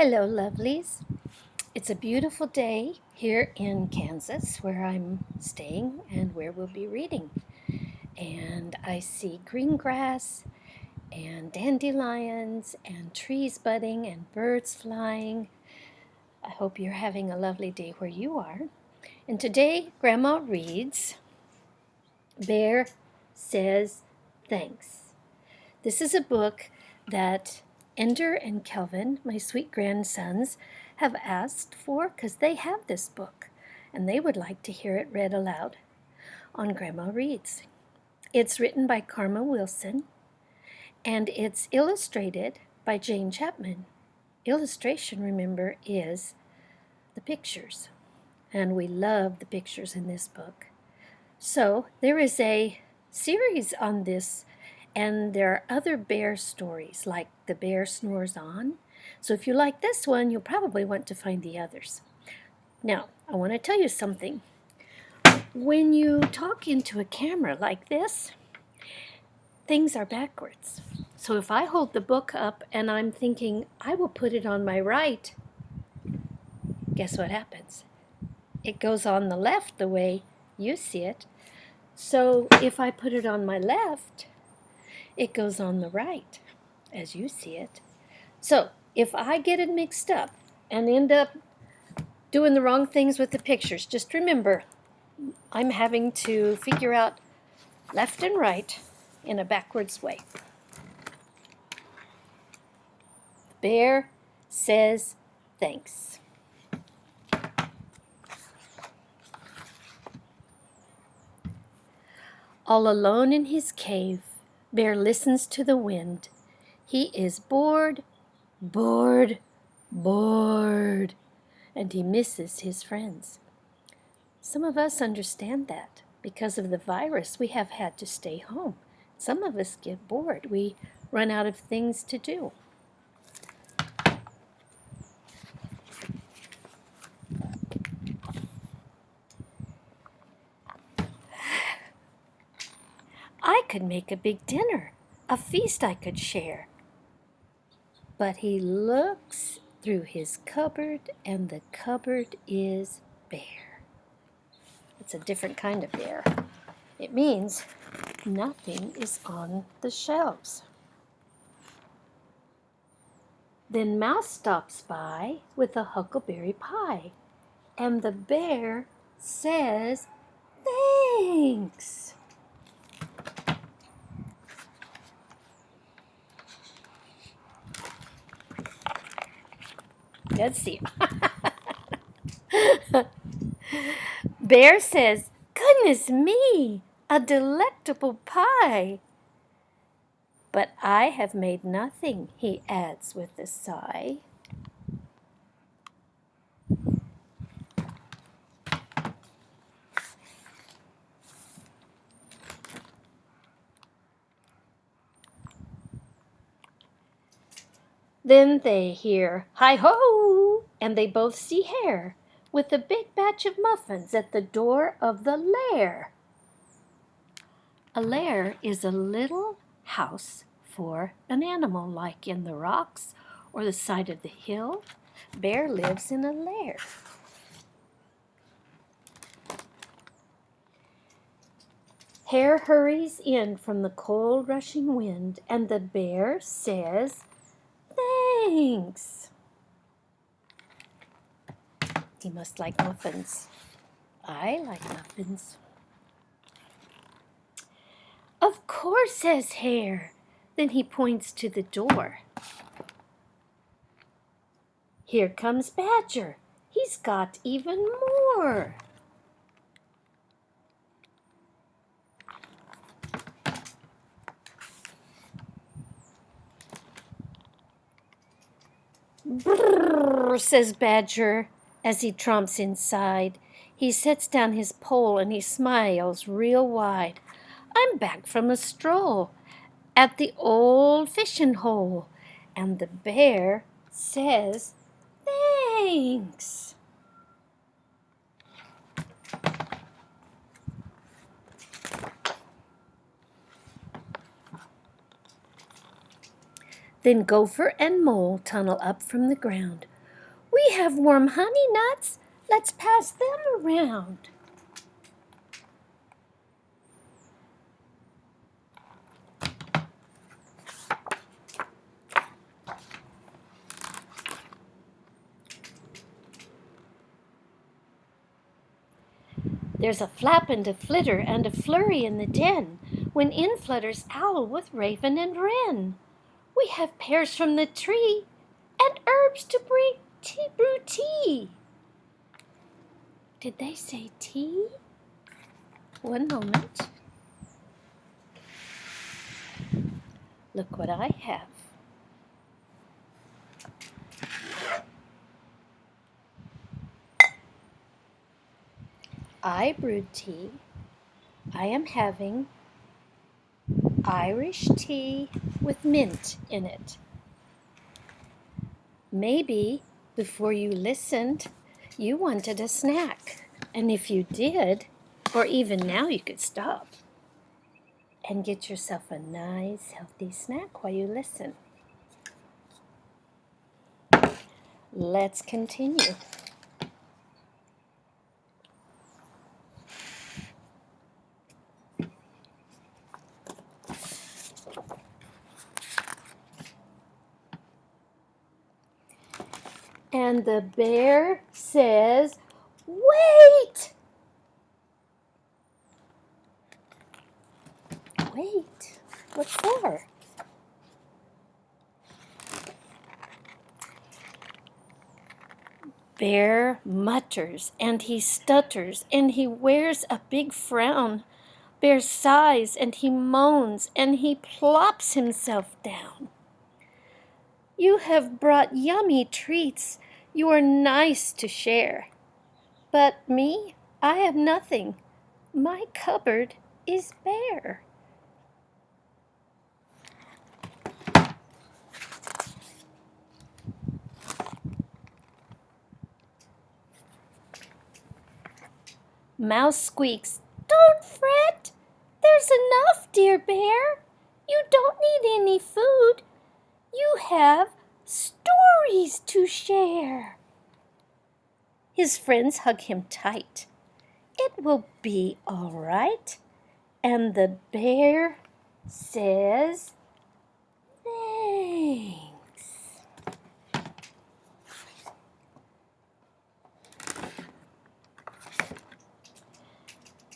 Hello, lovelies. It's a beautiful day here in Kansas where I'm staying and where we'll be reading. And I see green grass and dandelions and trees budding and birds flying. I hope you're having a lovely day where you are. And today, Grandma reads Bear Says Thanks. This is a book that Ender and Kelvin, my sweet grandsons, have asked for because they have this book and they would like to hear it read aloud on Grandma Reads. It's written by Karma Wilson and it's illustrated by Jane Chapman. Illustration, remember, is the pictures, and we love the pictures in this book. So there is a series on this, and there are other bear stories like The Bear Snores On. So if you like this one, you'll probably want to find the others. Now, I want to tell you something. When you talk into a camera like this, things are backwards. So if I hold the book up and I'm thinking, I will put it on my right, guess what happens? It goes on the left the way you see it. So if I put it on my left, it goes on the right as you see it. So if I get it mixed up and end up doing the wrong things with the pictures, just remember I'm having to figure out left and right in a backwards way. Bear says thanks. All alone in his cave, Bear listens to the wind. He is bored, bored, bored, and he misses his friends. Some of us understand that. Because of the virus, we have had to stay home. Some of us get bored. We run out of things to do. I could make a big dinner, a feast I could share. But he looks through his cupboard, and the cupboard is bare. It's a different kind of bare. It means nothing is on the shelves. Then Mouse stops by with a huckleberry pie, and the bear says, "Thanks." Let's see. Bear says, "Goodness me, a delectable pie." "But I have made nothing," he adds with a sigh. Then they hear, "Hi-ho!" and they both see Hare with a big batch of muffins at the door of the lair. A lair is a little house for an animal, like in the rocks or the side of the hill. Bear lives in a lair. Hare hurries in from the cold rushing wind, and the bear says, "Thanks." He must like muffins. I like muffins. "Of course," says Hare. Then he points to the door. Here comes Badger. He's got even more. "Brrr," says Badger as he tromps inside. He sets down his pole and he smiles real wide. "I'm back from a stroll at the old fishing hole." And the bear says, "Thanks." Then Gopher and Mole tunnel up from the ground. We have warm honey nuts. Let's pass them around. There's a flap and a flitter and a flurry in the den, when in flutters owl with raven and wren. We have pears from the tree, and herbs to brew tea. Did they say tea? One moment. Look what I have. I brewed tea. I am having Irish tea with mint in it. Maybe before you listened, you wanted a snack. And if you did, or even now, you could stop and get yourself a nice, healthy snack while you listen. Let's continue. And the bear says, "Wait! Wait, what for?" Bear mutters and he stutters and he wears a big frown. Bear sighs and he moans and he plops himself down. You have brought yummy treats. You are nice to share. But me, I have nothing. My cupboard is bare. Mouse squeaks, "Don't fret. There's enough, dear bear. You don't need any food. You have stories to share." His friends hug him tight. "It will be all right." And the bear says, "Thanks."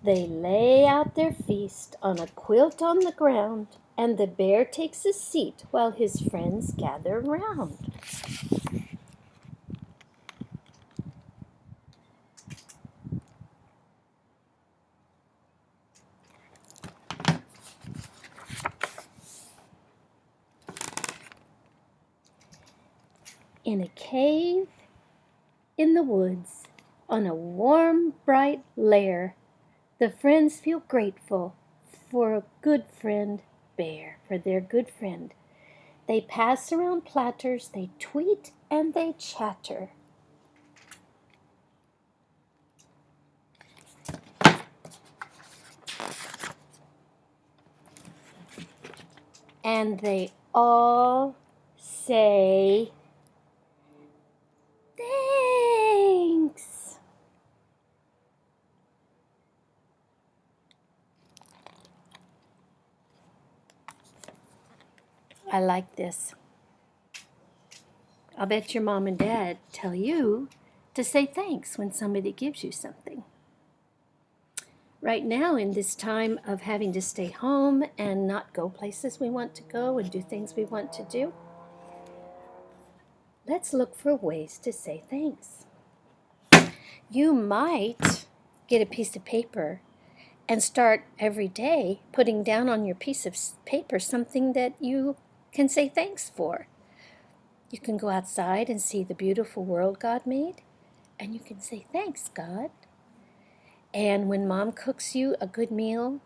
They lay out their feast on a quilt on the ground, and the bear takes a seat while his friends gather round. In a cave in the woods, on a warm, bright lair, the friends feel grateful for a good friend bear, for their good friend. They pass around platters, they tweet and they chatter. And they all say, "Thanks." I like this. I'll bet your mom and dad tell you to say thanks when somebody gives you something. Right now, in this time of having to stay home and not go places we want to go and do things we want to do, let's look for ways to say thanks. You might get a piece of paper and start every day putting down on your piece of paper something that you can say thanks for. You can go outside and see the beautiful world God made, and you can say, "Thanks, God." And when mom cooks you a good meal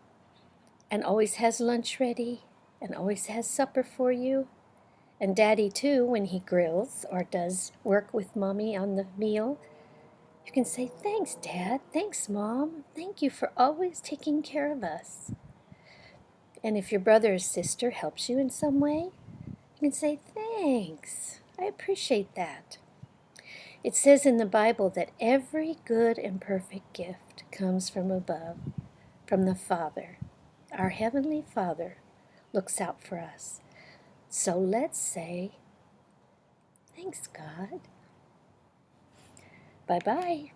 and always has lunch ready and always has supper for you, and daddy too, when he grills or does work with mommy on the meal, you can say, "Thanks, Dad. Thanks, Mom. Thank you for always taking care of us." And if your brother or sister helps you in some way, you can say, "Thanks. I appreciate that." It says in the Bible that every good and perfect gift comes from above, from the Father. Our Heavenly Father looks out for us. So let's say, thanks, God. Bye-bye.